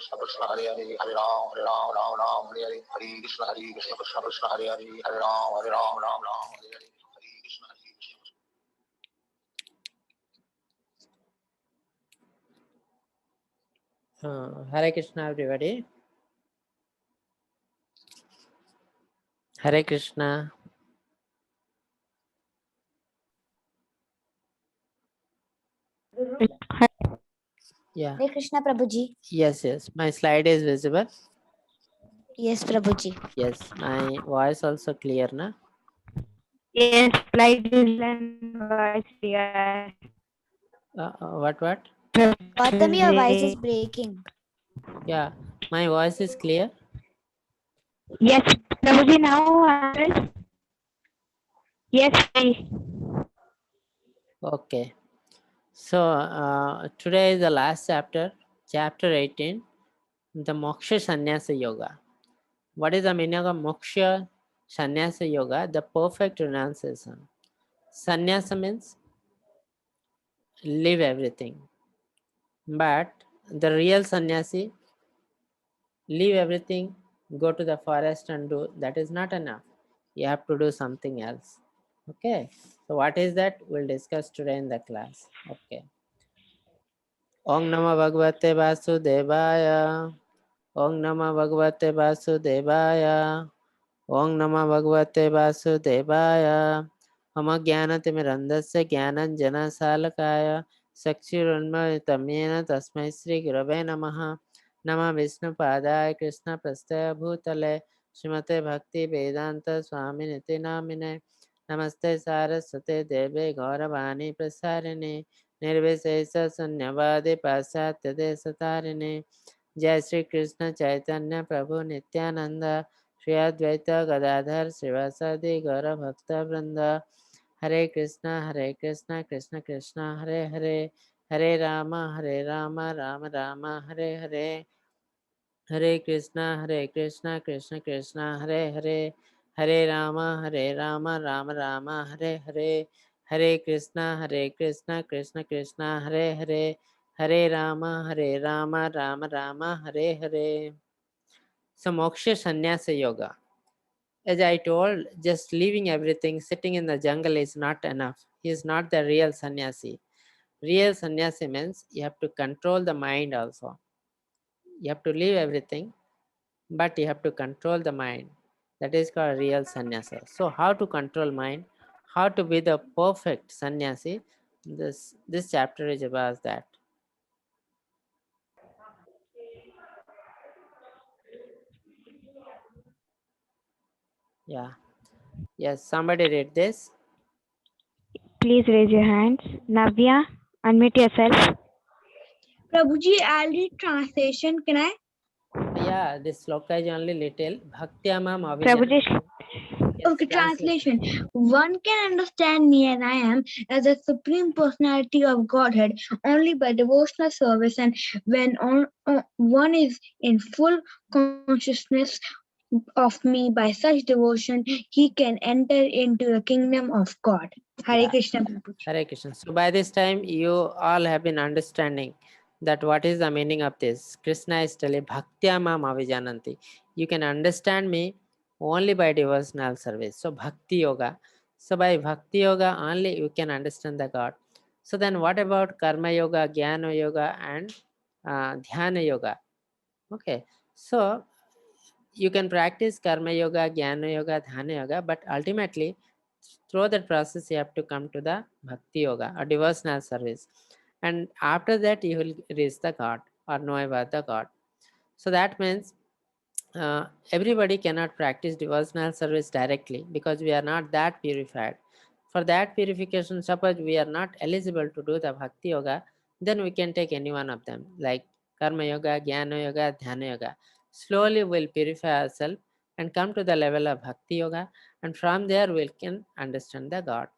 Krishna Krishna Hare Hare Hare Ram Ram Ram Hare Hare Hare Krishna Krishna Krishna Hare Hare Hare Ram Ram Hare Hare Hare Krishna Krishna. Hare Krishna everybody. Hare Krishna. Yeah. Hare Krishna Prabhuji. Yes. My slide is visible. Yes, Prabhuji. Yes. My voice also clear, na? Yes, slide is and voice clear. What? Gautam, your voice is Prabhuji. breaking. Yeah. My voice is clear. Yes, Prabhuji, now answer. Yes, please. Okay. So today is the last chapter, chapter 18, the Moksha Sannyasa Yoga. What is the meaning of Moksha Sannyasa Yoga? The perfect renunciation. Sannyasa means leave everything. But the real sannyasi, leave everything, go to the forest and do, that is not enough. You have to do something else. Okay. So what is that? We'll discuss today in the class. Okay. Om Namo Bhagavate Vasudevaya. Om Namo Bhagavate Vasudevaya. Om Namo Bhagavate Vasudevaya. Mama Jnanatimirandasya Jnananjana Salakaya Sakshirunmalitam Yena Tasmai Shri Gurave Namaha. Nama Vishnu Padaya Krishna Prasthaya Bhutale Srimate Bhakti Vedanta Swami Niti Namine Namaste Saraswate Deve Gauravani Prasarine Nirvishesha Sunyavadi Pasyatya Desatarine. Jai Shri Krishna Chaitanya Prabhu Nityananda Shri Advaita Gadadhar Srivasadi Gaura Bhakta Vrinda. Hare Krishna Krishna Krishna Hare Hare Hare Rama Rama Rama Hare Hare. Hare Krishna Krishna Krishna Hare Hare Hare Rama Rama Rama Hare Hare. Hare Krishna Krishna Krishna Hare Hare Hare Rama Rama Rama Hare Hare. So Moksha Sannyasa Yoga. As I told, just leaving everything, sitting in the jungle is not enough. He is not the real sannyasi. Real sannyasi means you have to control the mind also. You have to leave everything, but you have to control the mind. That is called real sannyasa. So how to control mind? How to be the perfect sannyasi? This chapter is about that. Yeah. Yes, somebody read this. Please raise your hands. Navya, unmute yourself. Prabhuji, I'll read translation. Can I? Yeah, this sloka is only little. Bhaktyamam Prabhuji, avijananti. Yes, Okay, translation. One can understand me and I am as a supreme personality of Godhead only by devotional service, and when one is in full consciousness of me by such devotion, he can enter into the kingdom of God. Hare Yeah. Krishna Prabhuji. Hare Krishna. So by this time, you all have been understanding that what is the meaning of this. Krishna is telling Bhaktyamam avijananti. You can understand me only by devotional service. So Bhakti Yoga. So by Bhakti Yoga only you can understand the God. So then what about Karma Yoga, Jnana Yoga and Dhyana Yoga? Okay. So you can practice Karma Yoga, Jnana Yoga, Dhyana Yoga, but ultimately through that process you have to come to the Bhakti Yoga or devotional service, and after that you will reach the God or know about the God. So that means everybody cannot practice devotional service directly because we are not that purified. For that purification, suppose we are not eligible to do the Bhakti Yoga, then we can take any one of them like Karma Yoga, Jnana Yoga, Dhyana Yoga. Slowly we'll purify ourselves and come to the level of Bhakti Yoga, and from there we can understand the God.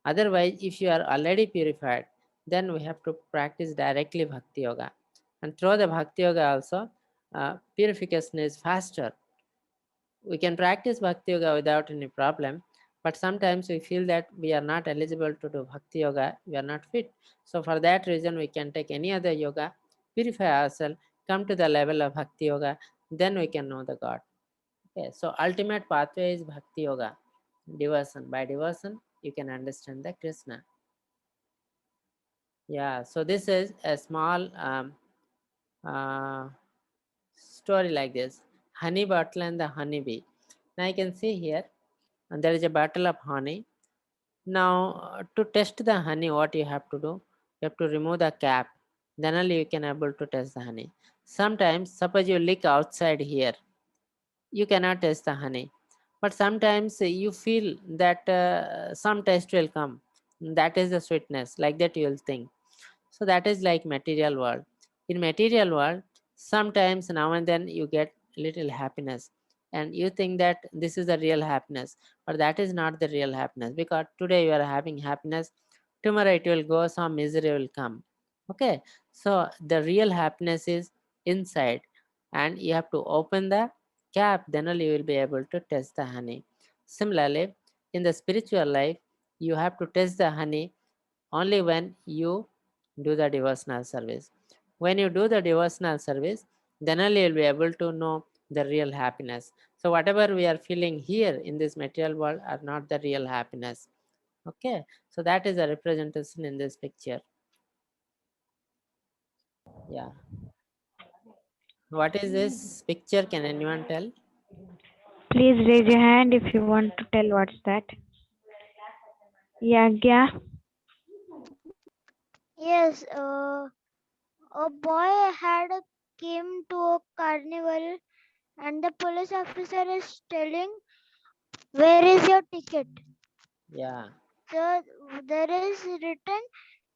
Otherwise, if you are already purified, then we have to practice directly Bhakti Yoga. And through the Bhakti Yoga also, purification is faster. We can practice Bhakti Yoga without any problem, but sometimes we feel that we are not eligible to do Bhakti Yoga, we are not fit. So for that reason, we can take any other yoga, purify ourselves, come to the level of Bhakti Yoga, then we can know the God. Okay, so ultimate pathway is Bhakti Yoga, devotion. By devotion, you can understand the Krishna. Yeah, so this is a small story like this. Honey bottle and the honeybee. Now you can see here, and there is a bottle of honey. Now to test the honey, what you have to do? You have to remove the cap. Then only you can able to test the honey. Sometimes, suppose you lick outside here, you cannot taste the honey. But sometimes you feel that some taste will come. That is the sweetness. Like that you will think. So that is like material world. In material world, sometimes now and then you get little happiness, and you think that this is the real happiness, but that is not the real happiness, because today you are having happiness, tomorrow it will go, some misery will come. Okay, so the real happiness is inside, and you have to open the cap, then only you will be able to taste the honey. Similarly, in the spiritual life, you have to taste the honey only when you do the devotional service. When you do the devotional service, then only you'll be able to know the real happiness. So whatever we are feeling here in this material world are not the real happiness. Okay, so that is a representation in this picture. Yeah. What is this picture? Can anyone tell? Please raise your hand if you want to tell what's that. Yagya. Yes, a boy came to a carnival and the police officer is telling, "Where is your ticket?" Yeah. So there is written,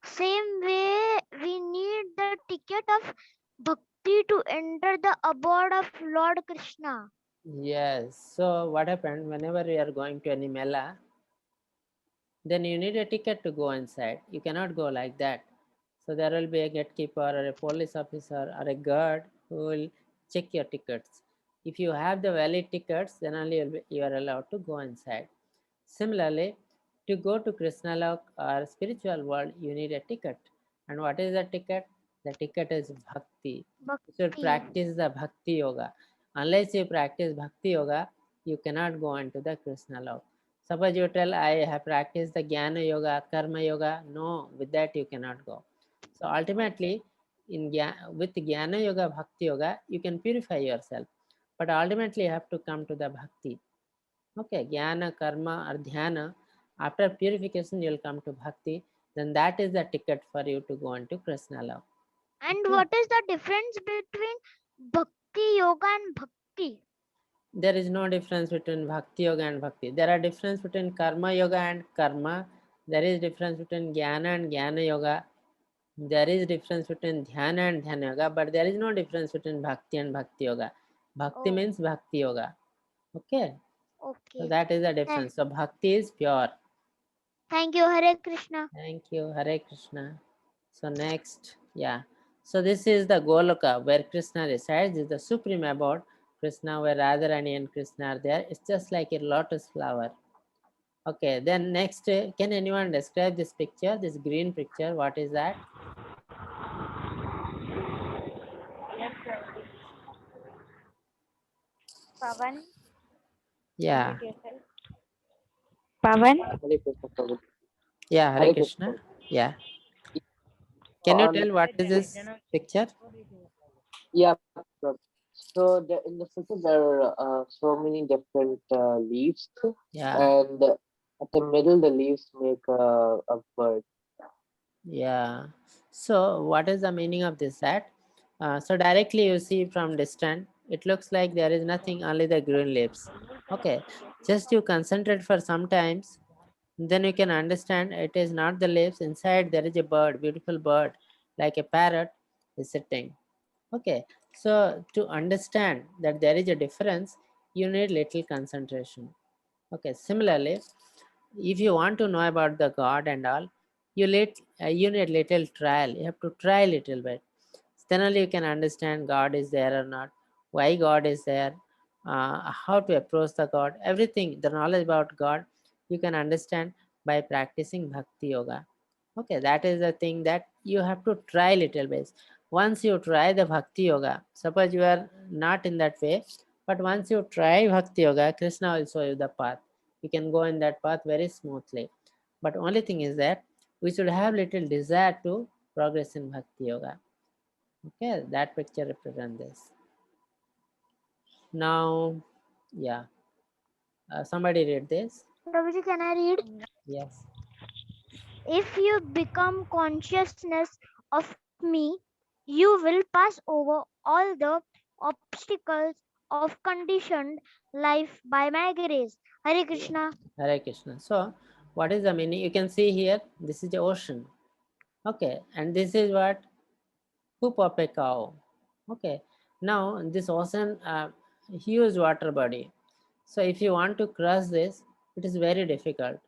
same way we need the ticket of bhakti to enter the abode of Lord Krishna. Yes. So what happened whenever we are going to any mela, then you need a ticket to go inside. You cannot go like that. So there will be a gatekeeper or a police officer or a guard who will check your tickets. If you have the valid tickets, then only you are allowed to go inside. Similarly, to go to Krishna Lok or spiritual world, you need a ticket. And what is the ticket? The ticket is bhakti. You should Bhakti. practice the bhakti yoga. Unless you practice bhakti yoga, you cannot go into the Krishna Lok. Suppose you tell, I have practiced the Jnana Yoga, Karma Yoga. No, with that you cannot go. So ultimately, with Jnana Yoga, Bhakti Yoga, you can purify yourself. But ultimately, you have to come to the Bhakti. Okay, Jnana, Karma or Dhyana. After purification, you will come to Bhakti. Then that is the ticket for you to go into Krishna love. And Okay. what is the difference between Bhakti Yoga and Bhakti? There is no difference between Bhakti Yoga and Bhakti. There are difference between Karma Yoga and Karma. There is difference between Jnana and Jnana Yoga. There is difference between Dhyana and Dhyana Yoga, but there is no difference between Bhakti and Bhakti Yoga. Bhakti Oh. means Bhakti Yoga. Okay. Okay. So that is the difference. So Bhakti is pure. Thank you, Hare Krishna. Thank you. Hare Krishna. So next, yeah. So this is the Goloka where Krishna resides. This is the supreme abode. Krishna, where Radharani and Krishna are there. It's just like a lotus flower. Okay, then next, can anyone describe this picture, this green picture? What is that? Pavan. Yeah, Pavan. Hare Krishna, Prabhu. yeah, Hare Hare Krishna. Krishna. Yeah. Can you On tell what is this picture? Yeah, Prabhu. So in the picture there are so many different leaves, Yeah, and at the middle the leaves make a bird. yeah. So what is the meaning of this set? So directly you see from distant, it looks like there is nothing, only the green leaves. Okay, just you concentrate for some times, then you can understand it is not the leaves. Inside there is a bird, beautiful bird, like a parrot is sitting. Okay, so to understand that there is a difference, you need little concentration. Okay, similarly, if you want to know about the God and all, you need little trial. You have to try a little bit. Then only you can understand God is there or not, why God is there, how to approach the God. Everything, the knowledge about God, you can understand by practicing Bhakti Yoga. Okay, that is the thing that you have to try little bit. once you try the Bhakti Yoga, suppose you are not in that way, but once you try Bhakti Yoga, Krishna will show you the path. You can go in that path very smoothly. But only thing is that we should have little desire to progress in Bhakti Yoga. Okay, that picture represents this. Now, yeah, somebody read this. Prabhuji, can I read? Yes. If you become consciousness of me, you will pass over all the obstacles of conditioned life by my grace. Hare Krishna. Hare Krishna. So, what is the meaning? You can see here, this is the ocean. Okay, and this is what? Poop of a cow. Okay, now this ocean, huge water body. So, if you want to cross this, it is very difficult.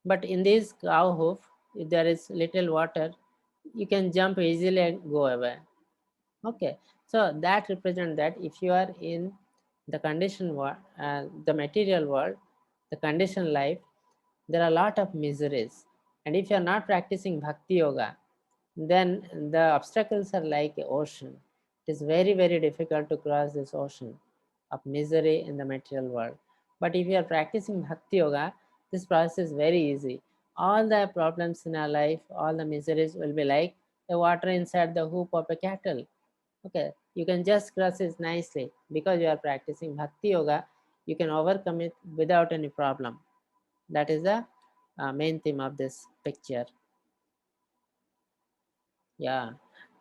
But in this cow hoof, if there is little water, you can jump easily and go away. Okay, so that represents that if you are in the conditioned world, the material world, the conditioned life, there are a lot of miseries. And if you are not practicing Bhakti Yoga, then the obstacles are like an ocean. It is very, very difficult to cross this ocean of misery in the material world. But if you are practicing Bhakti Yoga, this process is very easy. All the problems in our life, all the miseries will be like the water inside the hoof of a cattle. Okay, you can just cross it nicely because you are practicing Bhakti Yoga. You can overcome it without any problem. That is the main theme of this picture. Yeah,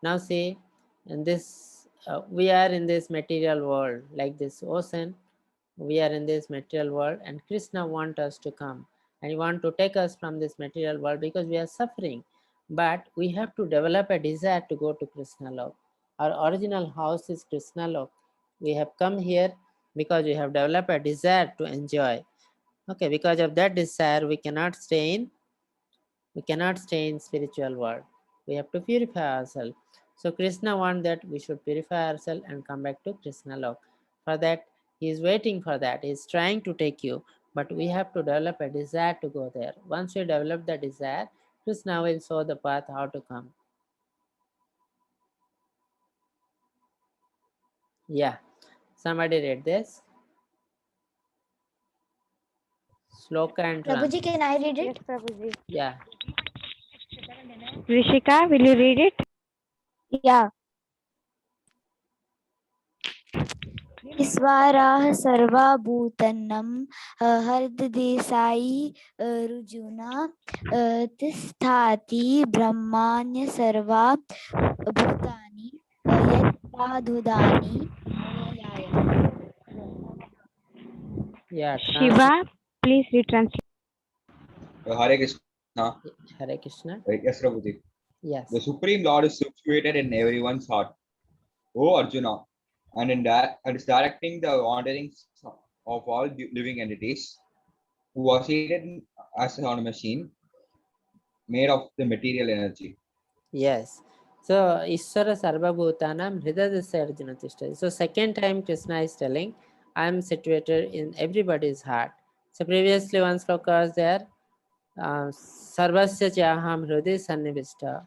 now see, in this we are in this material world, like this ocean. We are in this material world, and Krishna wants us to come, and he want to take us from this material world because we are suffering. But we have to develop a desire to go to Krishna lok. Our original house is Krishna lok. We have come here because we have developed a desire to enjoy. Okay, because of that desire, we cannot stay in spiritual world. We have to purify ourselves. So Krishna wants that we should purify ourselves and come back to Krishna lok. For that, he is waiting for that. He is trying to take you, but we have to develop a desire to go there. Once we develop the desire, Krishna will show the path how to come. Yeah, somebody read this. Sloka and Prabhuji, trans. can I read Yes, it? Prabhuji. Yeah. Rishika, will you read it? Yeah. ईश्वरः सर्वभूतानां हृदयदेशायि ऋजुना तिष्ठति ब्रह्माण्य सर्वा भूतानि यत्पादुदानि Yeah, Shiva, please retranslate. Hare Krishna. Hare Krishna. Yes, Prabhuji. Yes. The Supreme Lord is situated in everyone's heart. O Arjuna, and is directing the wanderings of all living entities, who are seated as on a machine made of the material energy. Yes. So Ishvara Sarvabhutanam Hridadasya Arjuna Tishtati. So second time Krishna is telling, I am situated in everybody's heart. So previously one sloka was there, Sarvasya Chaham Hriday Sannivishta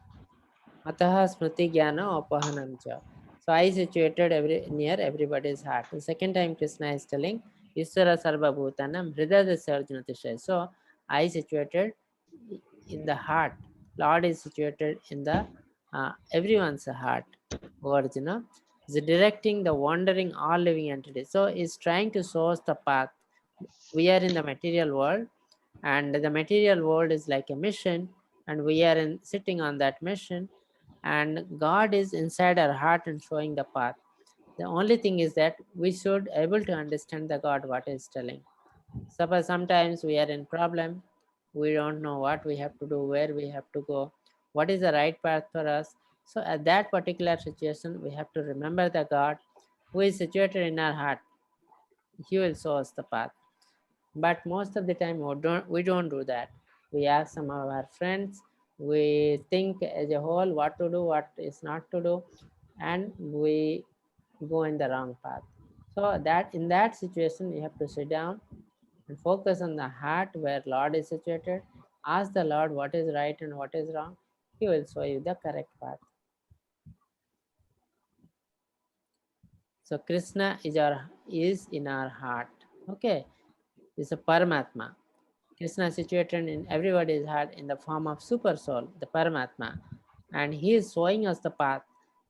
Ataha Smriti Jnana Apahanam Cha. So I situated near everybody's heart. The second time Krishna is telling, Ishvara Sarvabhutanam Hridadasya Arjuna Tishtati. So I situated in the heart. Lord is situated in the everyone's heart. Arjuna is directing the wandering all living entities. So is trying to show us the path. We are in the material world, and the material world is like a mission, and we are sitting on that mission, and God is inside our heart and showing the path. The only thing is that we should able to understand the God what is telling. Suppose sometimes we are in problem, we don't know what we have to do, where we have to go, what is the right path for us. So at that particular situation, we have to remember the God who is situated in our heart. He will show us the path. But most of the time we don't do that. We ask some of our friends, we think as a whole what to do, what is not to do, and we go in the wrong path. So that in that situation, you have to sit down and focus on the heart where Lord is situated. Ask the Lord what is right and what is wrong. He will show you the correct path. So Krishna is in our heart. Okay, it's a Paramatma. Krishna is situated in everybody's heart in the form of super soul, the Paramatma, and he is showing us the path.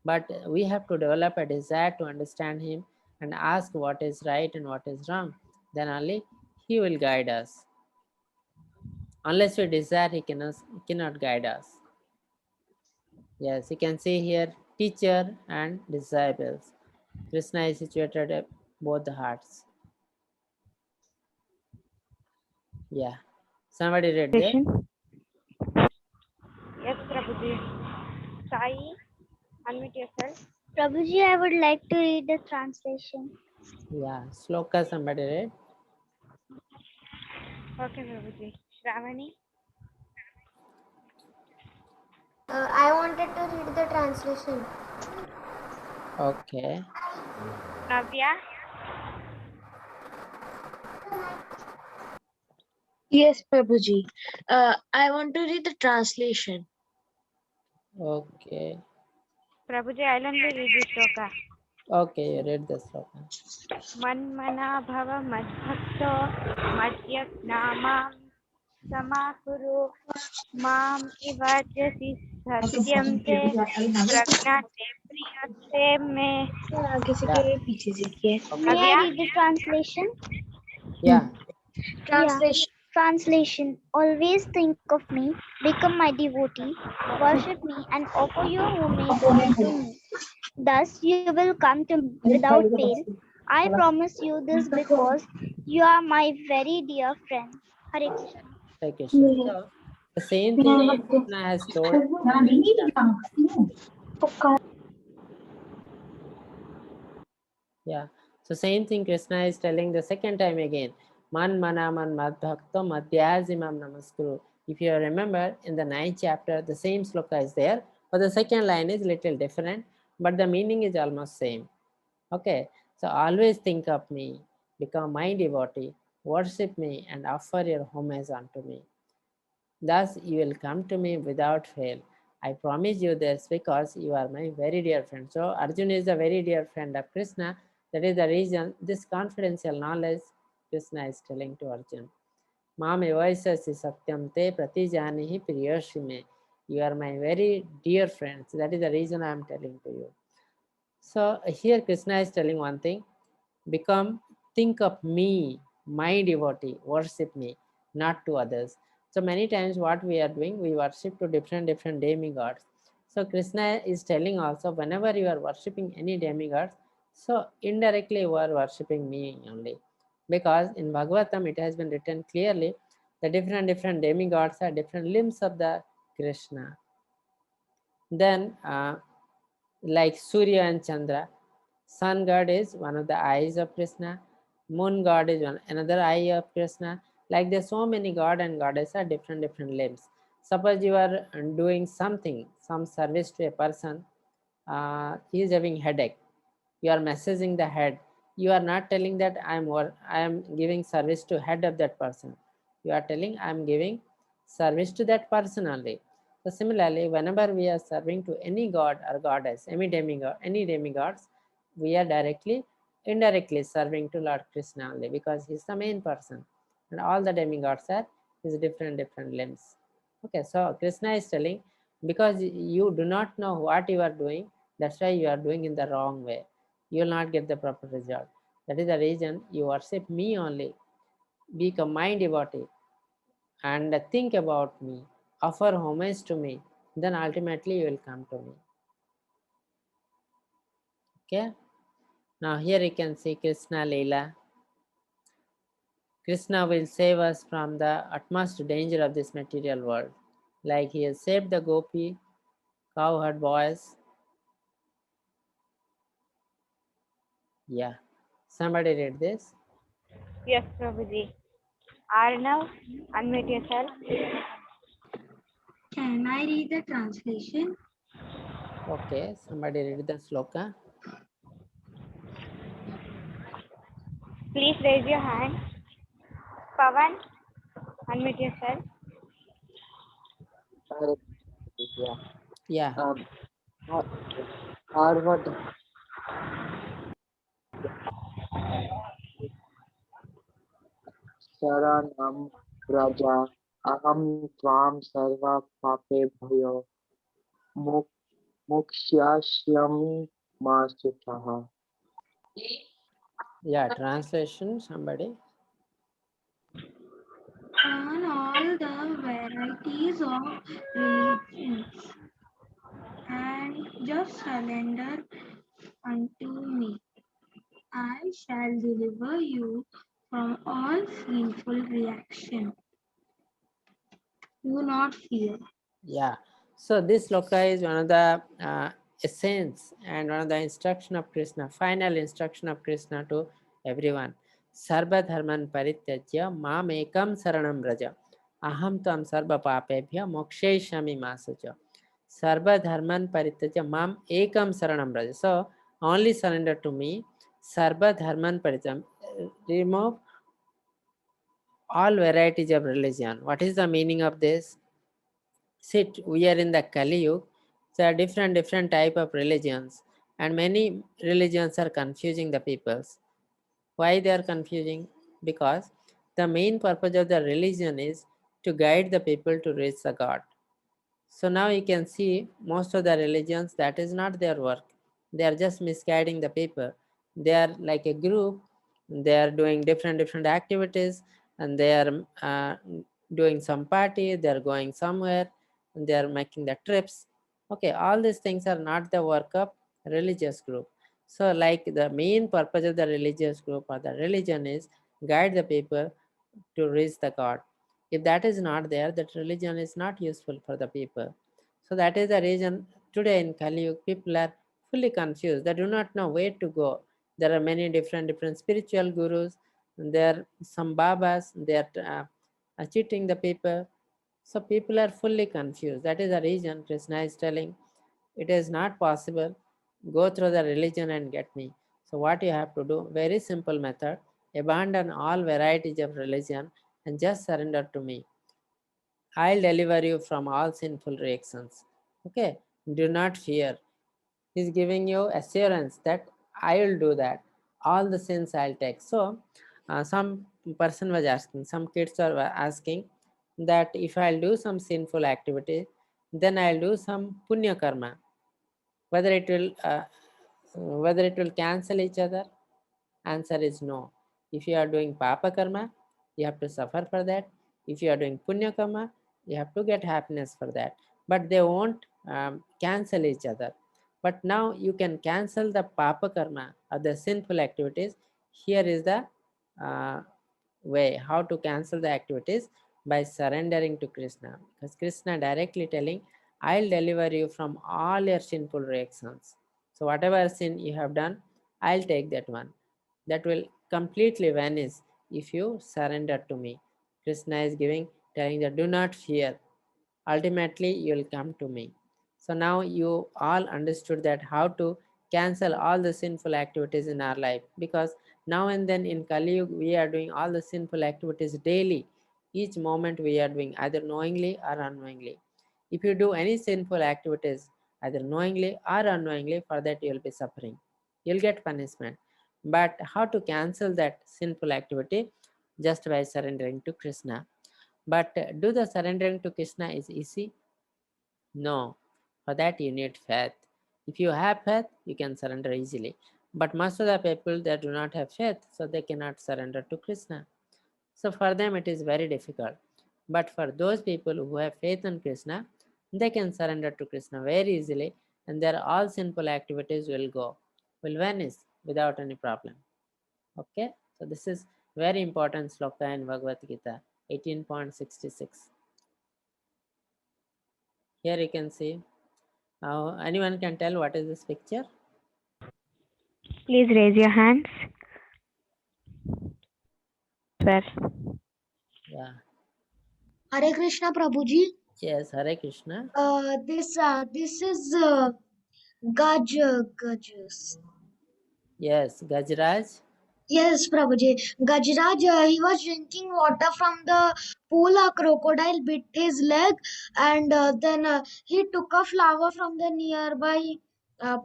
But we have to develop a desire to understand him and ask what is right and what is wrong. Then only he will guide us. Unless we desire, he cannot guide us. Yes, you can see here teacher and disciples. Krishna is situated at both the hearts. Yeah. Somebody read there? Session. Yes, Prabhuji. Sai, unmute yourself. Prabhuji, I would like to read the translation. Yeah. Sloka, somebody read? Okay, Prabhuji. Shravani. I wanted to read the translation. Okay. Navya. Yes, Prabhuji. I want to read the translation. Okay. Prabhuji, I'll only read the shloka. Okay, you read the sloka. Manmana bhava madbhakto madhyaknamam samakuru mam ivajasi satyam te pragnate priyate me. आगे से Yeah. के पीछे से किए. May I Navya? read the translation? Yeah. Translation. Translation. Always think of me, become my devotee, worship me, and offer your homage unto me. Thus you will come to me without fail. I promise you this because you are my very dear friend. Hare Krishna. Hare Krishna. So, the same thing Krishna has told. Yeah. So same thing Krishna is telling the second time again. Man manaman madbhakto madhyazimam namaskuru. If you remember in the 9th chapter, the same sloka is there, but the second line is little different, but the meaning is almost same. Okay. So always think of me, become my devotee, worship me, and offer your homage unto me. Thus you will come to me without fail. I promise you this because you are my very dear friend. So Arjuna is a very dear friend of Krishna. That is the reason this confidential knowledge Krishna is telling to Arjuna. Mam evaisasi satyam te pratijanihi priyashime. You are my very dear friends. That is the reason I am telling to you. So here Krishna is telling one thing. Think of me, my devotee, worship me, not to others. So many times what we are doing, we worship to different demigods. So Krishna is telling also, whenever you are worshipping any demigods, so indirectly you are worshipping me only. Because in Bhagavatam it has been written clearly, the different demigods are different limbs of the Krishna. Then like Surya and Chandra, sun god is one of the eyes of Krishna, moon god is another eye of Krishna. Like there's so many god and goddess are different limbs. Suppose you are doing something, some service to a person, he is having headache. You are messaging the head. You are not telling that I am giving service to head of that person. You are telling I am giving service to that person only. So similarly, whenever we are serving to any god or goddess, any demigods, we are indirectly serving to Lord Krishna only because he's the main person. And all the demigods are his different limbs. Okay, so Krishna is telling, because you do not know what you are doing, that's why you are doing in the wrong way. You will not get the proper result. That is the reason you worship me only. Become my devotee and think about me, offer homage to me, then ultimately you will come to me. Okay. Now here you can see Krishna Leela. Krishna will save us from the utmost danger of this material world. Like he has saved the gopi, cowherd boys. Yeah. Somebody read this. Yes, Prabhuji. Arnav, unmute yourself. Can I read the translation? Okay. Somebody read the sloka. Please raise your hand. Pavan, unmute yourself. Yeah. or what शरणं व्रज अहं त्वां सर्वपापेभ्यो मोक्ष्यामि मा शुचः. Yeah, translation, somebody. Turn all the varieties of religions and just surrender unto me. I shall deliver you from all sinful reaction. Do not fear. Yeah, so this sloka is one of the essence and one of the instruction of Krishna, final instruction of Krishna to everyone. Sarva dharman parityajya mam ekam saranam vraja aham tvam sarva papebhya mokshayishami ma sucha. Sarva dharman parityajya mam ekam saranam vraja. So only surrender to me. Sarva dharman parityajya, remove all varieties of religion. What is the meaning of this? Sit, we are in the Kali Yuga. There are different type of religions, and many religions are confusing the peoples. Why they are confusing? Because the main purpose of the religion is to guide the people to reach the God. So now you can see most of the religions, that is not their work. They are just misguiding the people. They are like a group. They are doing different activities, and they are doing some party. They are going somewhere, and they are making the trips. Okay, all these things are not the work of religious group. So like the main purpose of the religious group or the religion is guide the people to reach the God. If that is not there, that religion is not useful for the people. So that is the reason today in Kali Yuga, people are fully confused. They do not know where to go. There are many different spiritual gurus. There are some babas. They are cheating the people. So people are fully confused. That is the reason Krishna is telling, it is not possible. Go through the religion and get me. So what you have to do, very simple method, abandon all varieties of religion and just surrender to me. I'll deliver you from all sinful reactions. Okay, do not fear. He's giving you assurance that I will do that. All the sins I'll take. So some person was asking, some kids are asking that if I'll do some sinful activity, then I'll do some punya karma. Whether it will cancel each other? Answer is no. If you are doing papa karma, you have to suffer for that. If you are doing punya karma, you have to get happiness for that. But they won't cancel each other. But now you can cancel the papa karma or the sinful activities. Here is the way how to cancel the activities, by surrendering to Krishna. Because Krishna directly telling, I'll deliver you from all your sinful reactions. So whatever sin you have done, I'll take that one. That will completely vanish if you surrender to me. Krishna is telling that do not fear. Ultimately, you will come to me. So now you all understood that how to cancel all the sinful activities in our life, because now and then in Kali Yuga, we are doing all the sinful activities daily. Each moment we are doing either knowingly or unknowingly. If you do any sinful activities, either knowingly or unknowingly, for that you will be suffering. You'll get punishment. But how to cancel that sinful activity? Just by surrendering to Krishna. But do the surrendering to Krishna is easy? No. For that you need faith. If you have faith, you can surrender easily. But most of the people, they do not have faith, so they cannot surrender to Krishna. So for them it is very difficult. But for those people who have faith in Krishna, they can surrender to Krishna very easily, and their all sinful activities will vanish without any problem. Okay, so this is very important sloka in Bhagavad Gita 18.66. Here you can see. Anyone can tell what is this picture? Please raise your hands. Sir. Yeah. Hare Krishna Prabhuji. Yes, Hare Krishna. This is Gajus. Yes, Gajraj. Yes, Prabhuji. Gajraj, he was drinking water from the pool. A crocodile bit his leg, and then he took a flower from the nearby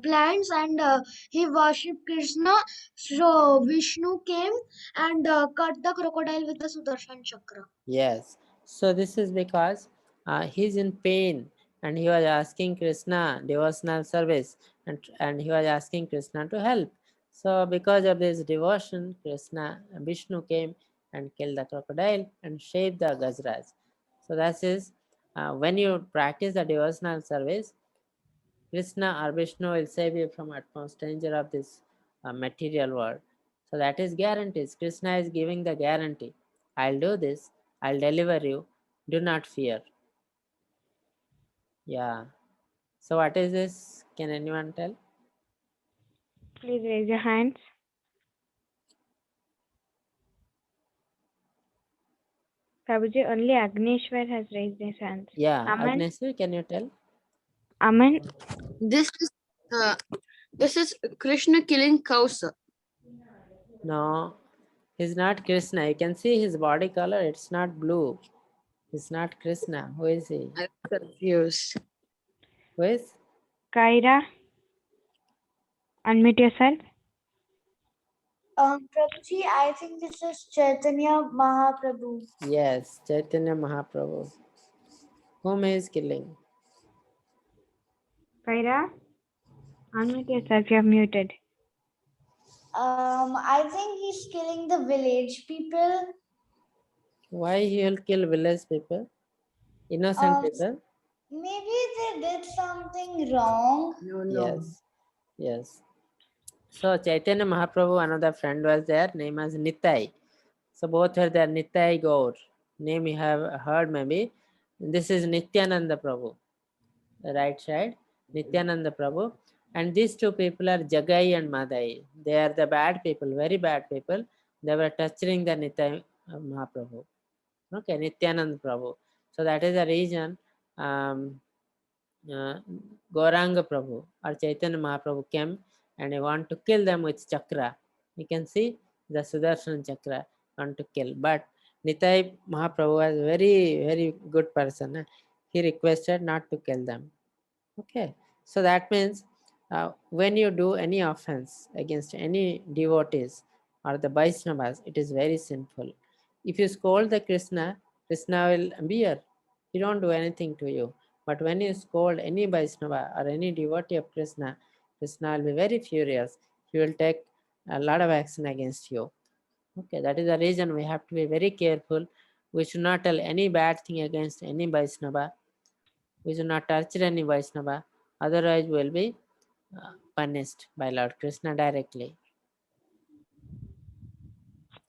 plants and he worshipped Krishna. So Vishnu came and cut the crocodile with the Sudarshan Chakra. Yes. So this is because he's in pain and he was asking Krishna devotional service, and he was asking Krishna to help. So because of this devotion, Vishnu came and killed the crocodile and shaved the Gajraj. So that is when you practice the devotional service, Krishna or Vishnu will save you from utmost danger of this material world. So that is guarantees. Krishna is giving the guarantee. I'll do this. I'll deliver you. Do not fear. Yeah. So what is this? Can anyone tell? Please raise your hands. Prabhuji, only Agneshwar has raised his hand. Yeah. Aman? Agneswar, can you tell? Aman? This is Krishna killing cows. No. He's not Krishna. You can see his body color. It's not blue. He's not Krishna. Who is he? I'm confused. Who is? Kaira? Unmute yourself. Prabhuji, I think this is Chaitanya Mahaprabhu. Yes. Chaitanya Mahaprabhu. Whom he is killing? Kaira? Unmute yourself. You have muted. I think he's killing the village people. Why he will kill village people? Innocent Um, people? Maybe they did something wrong. No. Yes. Yes. So Chaitanya Mahaprabhu, another friend was there, name was Nitai. So both were there, Nitai Gaur. Name you have heard maybe. This is Nityananda Prabhu. The right side, Nityananda Prabhu. And these two people are Jagai and Madai. They are the bad people, very bad people. They were torturing the Nitai Mahaprabhu. Okay, Nityananda Prabhu. So that is the reason Gauranga Prabhu or Chaitanya Mahaprabhu came and he want to kill them with chakra. You can see the Sudarshan chakra want to kill. But Nitai Mahaprabhu was very, very good person. He requested not to kill them. Okay, so that means when you do any offense against any devotees or the Vaishnavas, it is very sinful. If you scold the Krishna, Krishna will bear. He don't do anything to you. But when you scold any Vaishnava or any devotee of Krishna, Krishna will be very furious. He will take a lot of action against you. Okay, that is the reason we have to be very careful. We should not tell any bad thing against any Vaishnava. We should not torture any Vaishnava. Otherwise, we will be punished by Lord Krishna directly.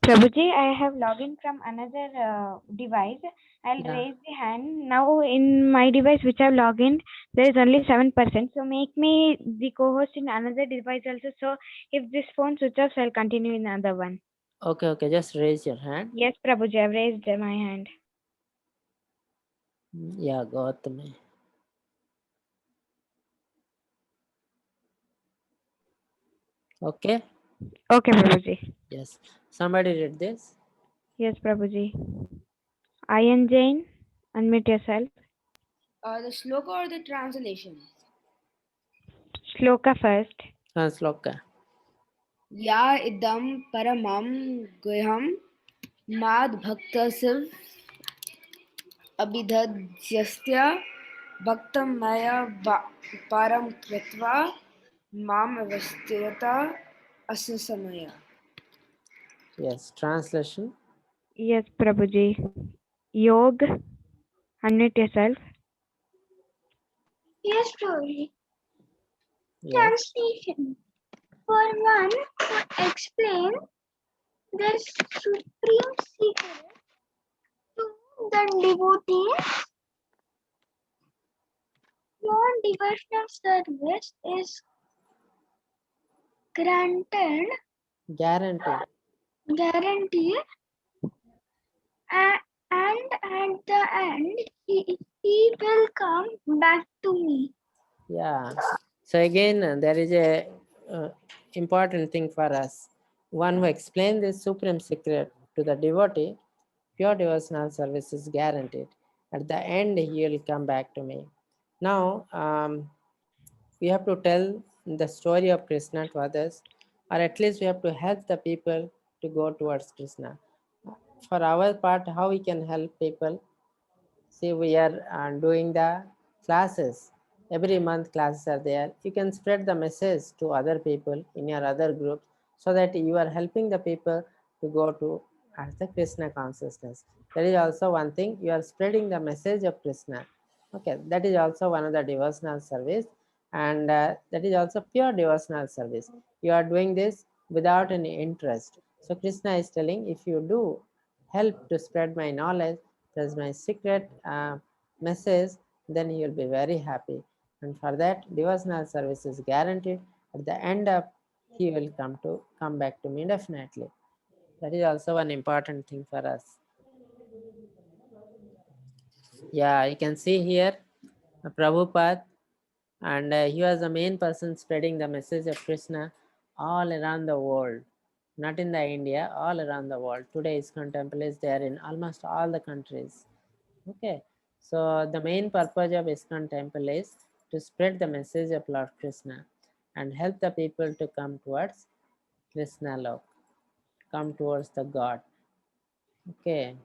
Prabhuji, I have logged from another device. I'll Yeah. raise the hand. Now in my device which I've logged in, there is only 7%. So make me the co-host in another device also. So if this phone switches off, I'll continue in another one. Okay, just raise your hand. Yes, Prabhuji, I've raised my hand. Yeah, Gautami. Okay? Okay, Prabhuji. Yes. Somebody read this. Yes, Prabhuji. Ayan Jain, unmute yourself. The sloka or the translation? Shloka first. Sloka. Ya idam paramam guhyam mad bhaktasiv abhidhadyastya bhaktam maya param kritva mam avasthayata asasamaya. Yes, translation. Yes, Prabhuji. Yog, unmute yourself. Yes, Prabhuji. Yes. Translation. For one to explain the supreme secret to the devotees, your devotional service is granted, Guaranteed. and at the end, he will come back to me. Yeah. So again, there is a important thing for us. One who explains this supreme secret to the devotee, pure devotional service is guaranteed. At the end, he will come back to me. Now, we have to tell the story of Krishna to others, or at least we have to help the people to go towards Krishna. For our part, how we can help people? See, we are doing the classes. Every month classes are there. You can spread the message to other people in your other groups so that you are helping the people to go to as the Krishna consciousness. That is also one thing. You are spreading the message of Krishna. Okay, that is also one of the devotional service, and that is also pure devotional service. You are doing this without any interest. So Krishna is telling, if you do help to spread my knowledge, that's my secret message, then you will be very happy. And for that, devotional service is guaranteed. At the end of, he will come back to me definitely. That is also an important thing for us. Yeah, you can see here Prabhupada, and he was the main person spreading the message of Krishna all around the world, not in the India, all around the world. Today ISKCON temple is there in almost all the countries. Okay, so the main purpose of ISKCON temple is to spread the message of Lord Krishna and help the people to come towards Krishna lok, come towards the God. Okay,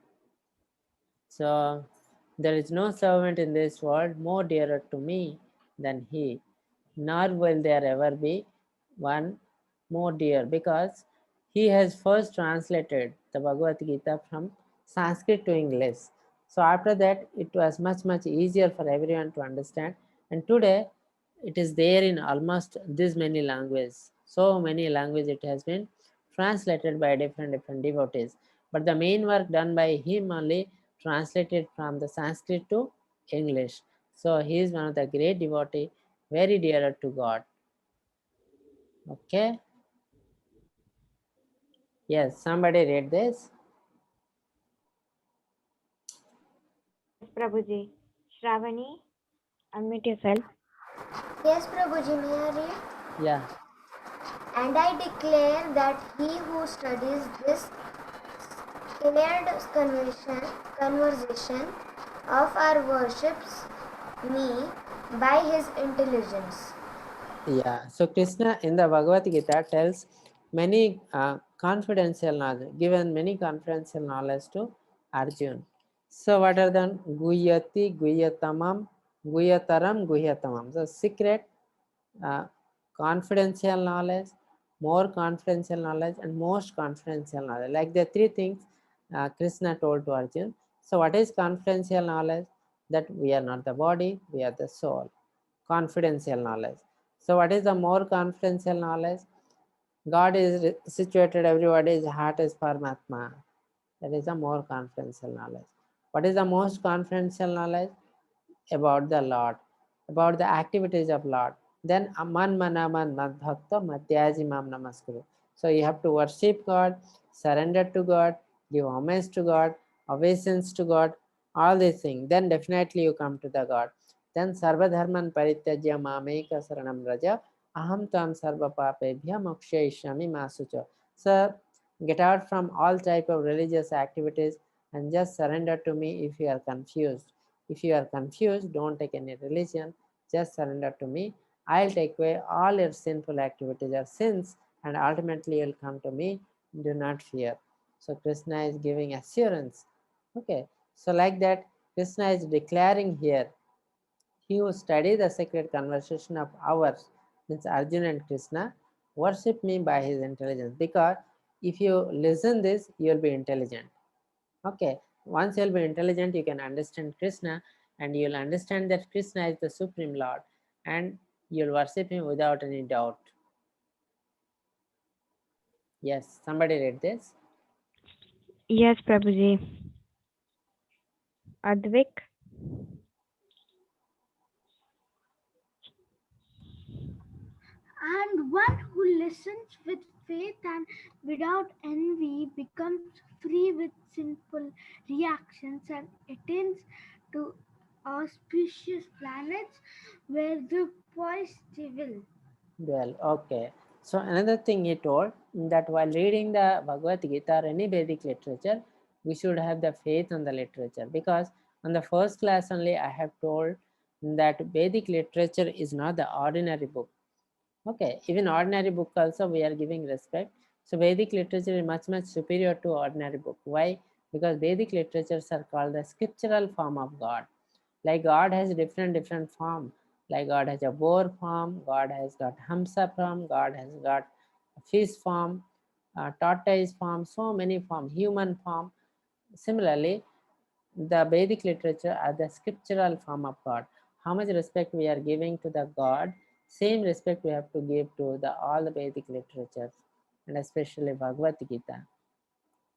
so there is no servant in this world more dearer to me than he, nor will there ever be one more dear, because he has first translated the Bhagavad Gita from Sanskrit to English. So after that, it was much easier for everyone to understand. And today, it is there in almost this many languages. So many languages it has been translated by different devotees. But the main work done by him only translated from the Sanskrit to English. So he is one of the great devotee, very dearer to God. Okay. Yes, somebody read this. Prabhuji. Shravani, unmute yourself. Yes, Prabhuji, may I read? Yeah. And I declare that he who studies this scared conversation of our worships me by his intelligence. Yeah. So Krishna in the Bhagavad Gita tells many confidential knowledge, given many confidential knowledge to Arjun. So what are the Guyati, Guyatamam, Guyataram, Guyatamam? So secret, confidential knowledge, more confidential knowledge, and most confidential knowledge. Like the three things Krishna told to Arjun. So what is confidential knowledge? That we are not the body, we are the soul. Confidential knowledge. So what is the more confidential knowledge? God is situated, everybody's heart is Paramatma. That is the more confidential knowledge. What is the most confidential knowledge? About the Lord, about the activities of Lord. Then man manaman madbhakta madhyaji mam namaskuru. So you have to worship God, surrender to God, give homage to God, obeisance to God, all these things. Then definitely you come to the God. Then sarva dharman parityajya mameka saranam raja aham tam sarva papebhya mokshayishyami masucha. So get out from all type of religious activities and just surrender to me if you are confused. If you are confused, don't take any religion, just surrender to me. I'll take away all your sinful activities or sins, and ultimately you'll come to me. Do not fear. So Krishna is giving assurance. Okay, so like that, Krishna is declaring here, he who study the sacred conversation of ours, means Arjuna and Krishna, worship me by his intelligence. Because if you listen this, you'll be intelligent. Okay, once you'll be intelligent, you can understand Krishna, and you'll understand that Krishna is the Supreme Lord, and you'll worship him without any doubt. Yes, somebody read this. Yes, Prabhuji. Advik. And one who listens with faith and without envy becomes free with sinful reactions and attains to auspicious planets where the poised will. Well, okay. So another thing he told, that while reading the Bhagavad Gita or any Vedic literature, we should have the faith on the literature, because on the first class only I have told that Vedic literature is not the ordinary book. Okay, even ordinary book also we are giving respect. So Vedic literature is much superior to ordinary book. Why? Because Vedic literatures are called the scriptural form of God. Like God has different form. Like God has a boar form, God has got hamsa form, God has got fish form, tortoise form, so many form, human form. Similarly, the Vedic literature are the scriptural form of God. How much respect we are giving to the God, same respect we have to give to the all the Vedic literatures, and especially Bhagavad Gita.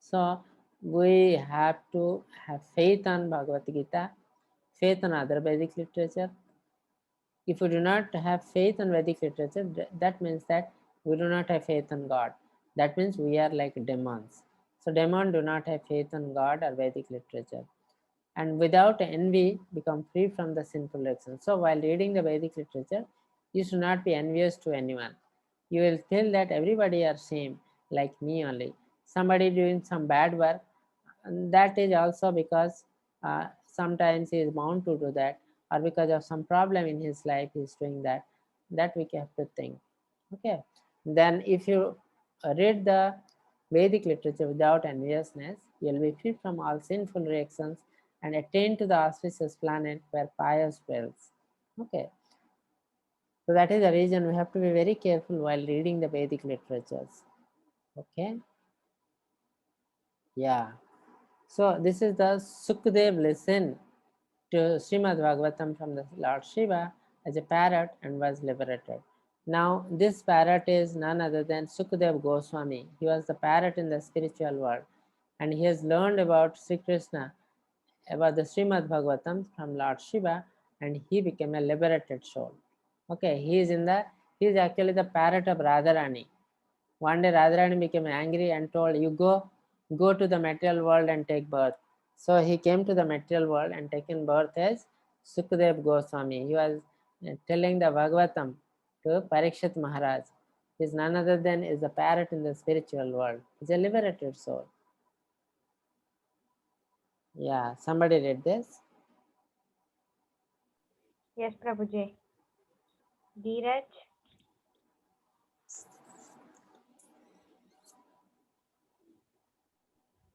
So we have to have faith on Bhagavad Gita, faith on other Vedic literature. If we do not have faith on Vedic literature, that means that we do not have faith on God. That means we are like demons. So demons do not have faith on God or Vedic literature. And without envy, become free from the sinful actions. So while reading the Vedic literature, you should not be envious to anyone. You will feel that everybody are same, like me only. Somebody doing some bad work, and that is also because sometimes he is bound to do that, or because of some problem in his life he is doing that. That we have to think. Okay. Then if you read the Vedic literature without enviousness, you will be free from all sinful reactions and attain to the auspicious planet where pious dwells. Okay. So that is the reason we have to be very careful while reading the Vedic literatures. Okay. Yeah. So this is the Sukadev listen to Srimad Bhagavatam from the Lord Shiva as a parrot and was liberated. Now this parrot is none other than Sukadev Goswami. He was the parrot in the spiritual world, and he has learned about Sri Krishna, about the Srimad Bhagavatam from Lord Shiva, and he became a liberated soul. Okay, he is actually the parrot of Radharani. One day Radharani became angry and told, you go to the material world and take birth. So he came to the material world and taken birth as Sukadev Goswami. He was telling the Bhagavatam to Parikshit Maharaj. He is none other than is a parrot in the spiritual world. He's a liberated soul. Yeah, somebody read this? Yes, Prabhuji. Dheeraj.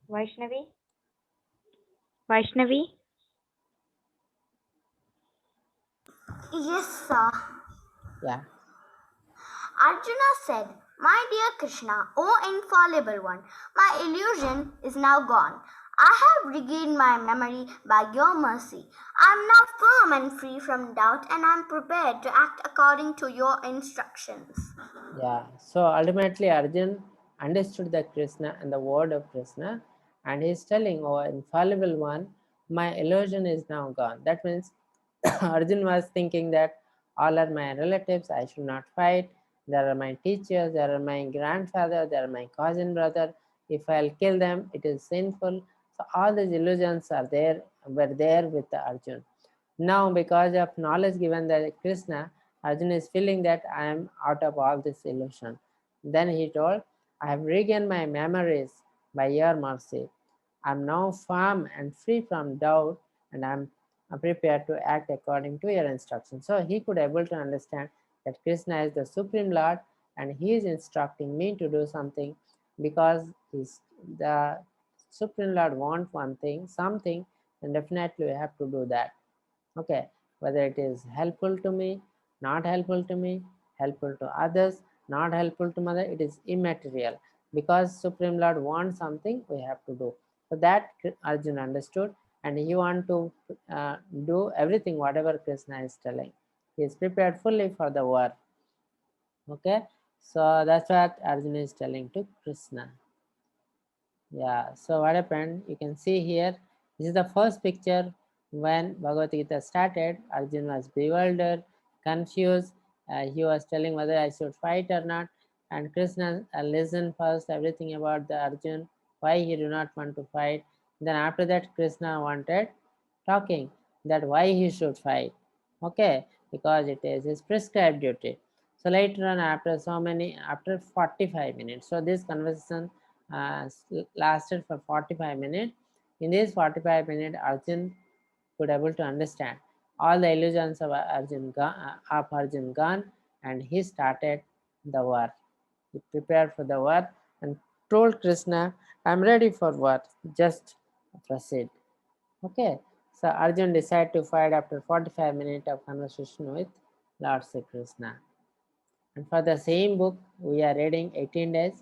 Vaishnavi. Vaishnavi. Yes, sir. Yeah. Arjuna said, my dear Krishna, O infallible one, my illusion is now gone. I have regained my memory by your mercy. I am now firm and free from doubt, and I am prepared to act according to your instructions. Yeah. So ultimately Arjun understood the Krishna and the word of Krishna, and he's telling, oh infallible one, my illusion is now gone. That means Arjun was thinking that all are my relatives, I should not fight. There are my teachers, there are my grandfather, there are my cousin brother. If I'll kill them, it is sinful. So all these illusions were there with the Arjun. Now, because of knowledge given by Krishna, Arjun is feeling that I am out of all this illusion. Then he told, I have regained my memories by your mercy. I am now firm and free from doubt, and I am prepared to act according to your instructions. So he could able to understand that Krishna is the Supreme Lord, and he is instructing me to do something because the Supreme Lord wants one thing, something, then definitely we have to do that. Okay, whether it is helpful to me, not helpful to me, helpful to others, not helpful to mother, it is immaterial. Because Supreme Lord wants something, we have to do. So that Arjuna understood, and he want to do everything whatever Krishna is telling. He is prepared fully for the war. Okay, so that's what Arjuna is telling to Krishna. Yeah, so what happened, you can see here, this is the first picture. When Bhagavad Gita started, Arjuna was bewildered, confused. He was telling whether I should fight or not, and Krishna listened first everything about the Arjun, why he do not want to fight. Then after that Krishna wanted talking that why he should fight. Okay, because it is his prescribed duty. So later on, after 45 minutes, so this conversation lasted for 45 minutes. In this 45 minutes, Arjun could able to understand all the illusions of Arjun gone, and he started the war. He prepared for the war and told Krishna, I'm ready for war, just proceed. Okay, so Arjun decided to fight after 45 minutes of conversation with Lord Sri Krishna. And for the same book, we are reading 18 days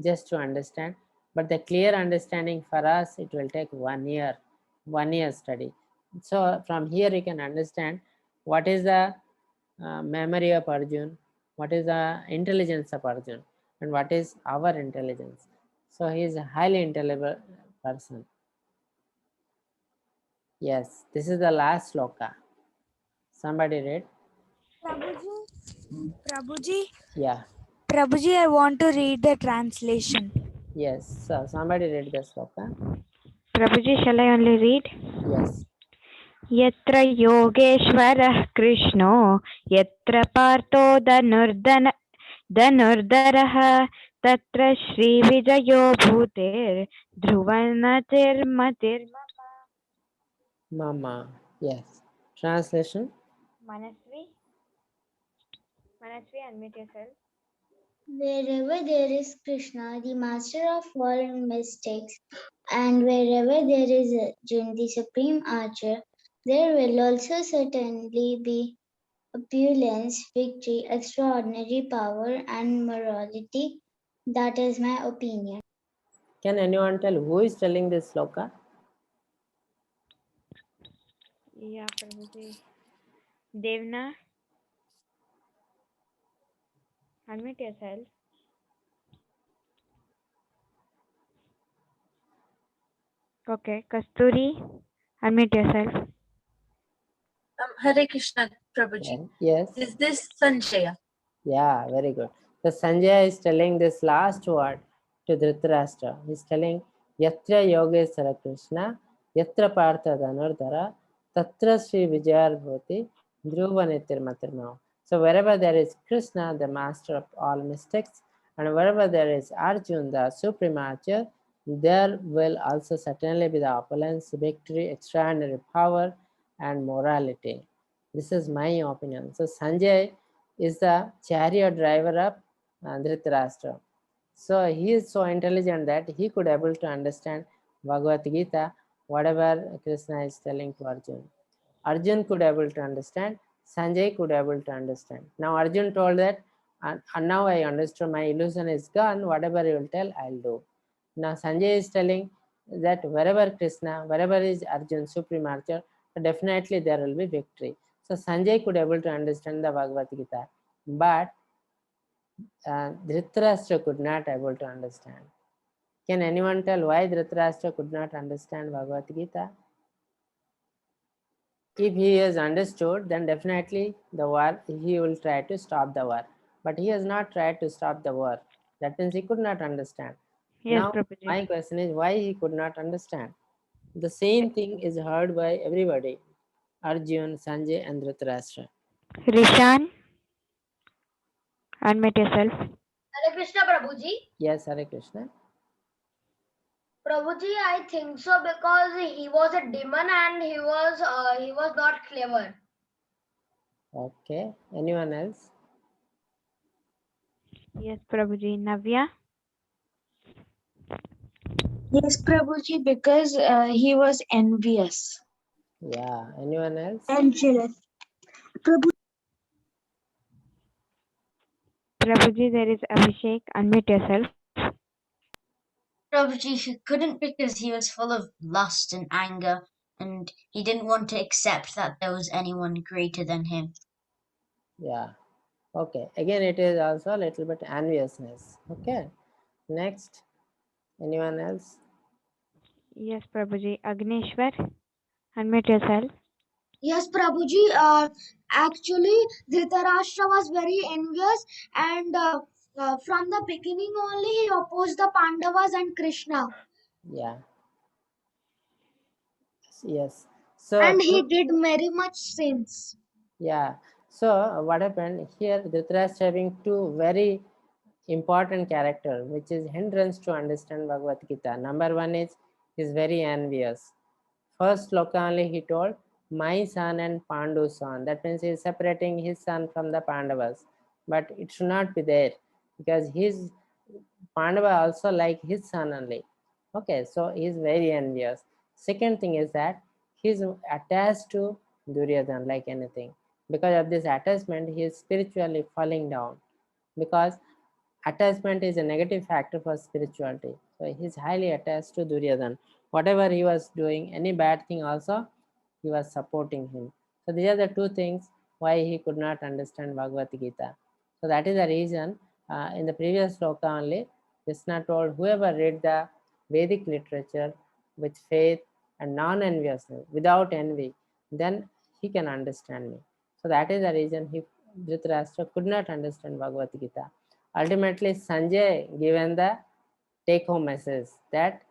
just to understand. But the clear understanding for us, it will take 1 year, 1 year study. So from here you can understand what is the memory of Arjun, what is the intelligence of Arjun, and what is our intelligence. So he is a highly intelligent person. Yes, this is the last sloka. Somebody read? Prabhuji, Yeah. Prabhuji, I want to read the translation. Yes. So somebody read the sloka. Prabhuji, shall I only read? Yes. यत्र योगेश्वरः कृष्णो यत्र पार्थो धनुर्धरः तत्र श्रीविजयो भूतेर्ध्रुवन्नतिर्मतिर्मम. Mama. Yes. Translation. Manasvi, unmute yourself. Wherever there is Krishna, the master of all mystics, and wherever there is Arjun, the supreme archer, there will also certainly be opulence, victory, extraordinary power, and morality. That is my opinion. Can anyone tell who is telling this sloka? Yeah, Prabhuji. Devna, unmute yourself. Okay, Kasturi, unmute yourself. Hare Krishna, Prabhuji. Yes. Is this Sanjaya? Yeah, very good. So Sanjay is telling this last word to Dhritarashtra. He's telling Yatra Yogeshwara Krishna, Yatra Partha Dhanurdhara, Tatra Sri Vijayar Bhuti, Dhruva Nitirmatirmao. So wherever there is Krishna, the master of all mystics, and wherever there is Arjun, the supreme archer, there will also certainly be the opulence, victory, extraordinary power, and morality. This is my opinion. So Sanjay is the chariot driver of Dhritarashtra. So he is so intelligent that he could able to understand Bhagavad Gita, whatever Krishna is telling to Arjun. Arjun could able to understand, Sanjay could able to understand. Now Arjun told that, and now I understood, my illusion is gone, whatever you will tell, I'll do. Now Sanjay is telling that wherever Krishna, wherever is Arjun, supreme archer, definitely there will be victory. So Sanjay could able to understand the Bhagavad Gita, but Dhritarashtra could not able to understand. Can anyone tell why Dhritarashtra could not understand Bhagavad Gita? If he has understood, then definitely the war, he will try to stop the war. But he has not tried to stop the war. That means he could not understand. Yes, now, Prabhuji. my question is why he could not understand? The same thing is heard by everybody. Arjun, Sanjay and Dhritarashtra. Rishan, unmute yourself. Hare Krishna, Prabhuji. Yes, Hare Krishna. Prabhuji, I think so because he was a demon and he was not clever. Okay. Anyone else? Yes, Prabhuji. Navya, Yes, Prabhuji, because he was envious Yeah. Anyone else? and jealous. Prabhuji, there is Abhishek. Unmute yourself. Prabhuji, he couldn't because he was full of lust and anger, and he didn't want to accept that there was anyone greater than him. Yeah. Okay. Again, it is also a little bit enviousness. Okay. Next. Anyone else? Yes, Prabhuji. Agneshwar, unmute yourself. Yes, Prabhuji. Actually, Dhritarashtra was very envious, and from the beginning only he opposed the Pandavas and Krishna. Yeah. Yes. So And he did very much sins. yeah. So what happened here? Dhritarashtra having two very important character, which is hindrance to understand Bhagavad Gita. Number one is he's very envious. First sloka only he told, my son and Pandu's son. That means he is separating his son from the Pandavas. but it should not be there, because his Pandava also like his son only. Okay, so he is very envious. Second thing is that he is attached to Duryodhana like anything. Because of this attachment, he is spiritually falling down, because attachment is a negative factor for spirituality. So he is highly attached to Duryodhana. Whatever he was doing, any bad thing also, he was supporting him. So these are the two things why he could not understand Bhagavad Gita. So that is the reason in the previous sloka only, Krishna told whoever read the Vedic literature with faith and non-enviousness, without envy, then he can understand me. So that is the reason Dhritarashtra could not understand Bhagavad Gita. Ultimately, Sanjay given the take-home message that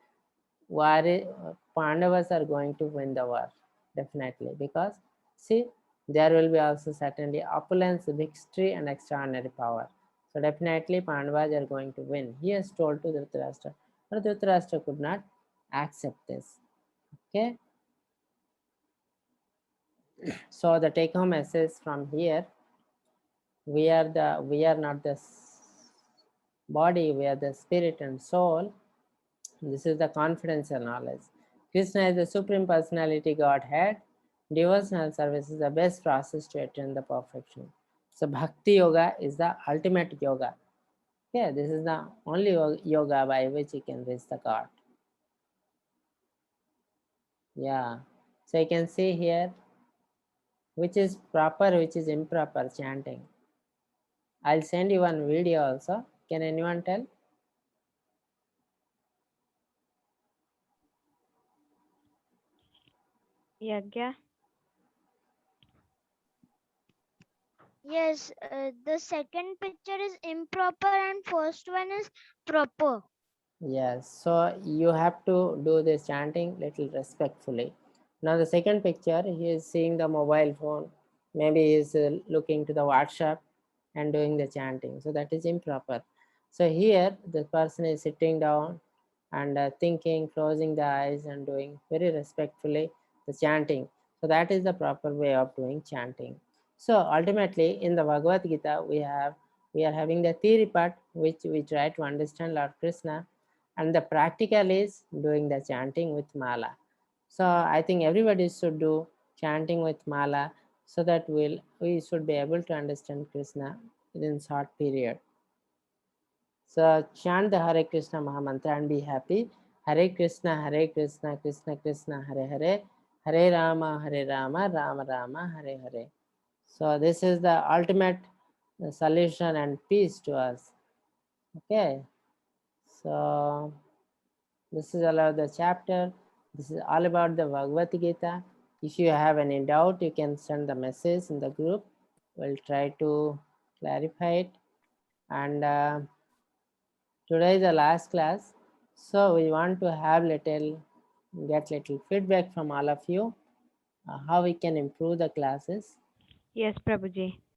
Pandavas are going to win the war, definitely, because see, there will be also certainly opulence, victory, and extraordinary power. So definitely Pandavas are going to win. He has told to Dhritarashtra, but Dhritarashtra could not accept this. Okay. So the take-home message from here: we are not the body, we are the spirit and soul. This is the confidential knowledge. Krishna is the Supreme Personality Godhead. Devotional service is the best process to attain the perfection. So Bhakti Yoga is the ultimate yoga. Yeah, this is the only yoga by which you can reach the God. Yeah. So you can see here which is proper, which is improper chanting. I'll send you one video also. Can anyone tell? Yagya. Yes, the second picture is improper and first one is proper. Yes, so you have to do this chanting little respectfully. Now the second picture, he is seeing the mobile phone. Maybe he is looking to the WhatsApp and doing the chanting. So that is improper. So here the person is sitting down and thinking, closing the eyes and doing very respectfully the chanting. So that is the proper way of doing chanting. So ultimately in the Bhagavad Gita, we are having the theory part, which we try to understand Lord Krishna, and the practical is doing the chanting with mala. So I think everybody should do chanting with mala, so that we should be able to understand Krishna within short period. So chant the Hare Krishna Mahamantra and be happy. Hare Krishna, Krishna Krishna, Hare Hare, Hare Rama, Rama Rama, Hare Hare. So this is the ultimate solution and peace to us. Okay. So this is all about the chapter. This is all about the Bhagavad Gita. If you have any doubt, you can send the message in the group. We'll try to clarify it. And today is the last class, so we want to have get little feedback from all of you, how we can improve the classes. Yes, Prabhuji.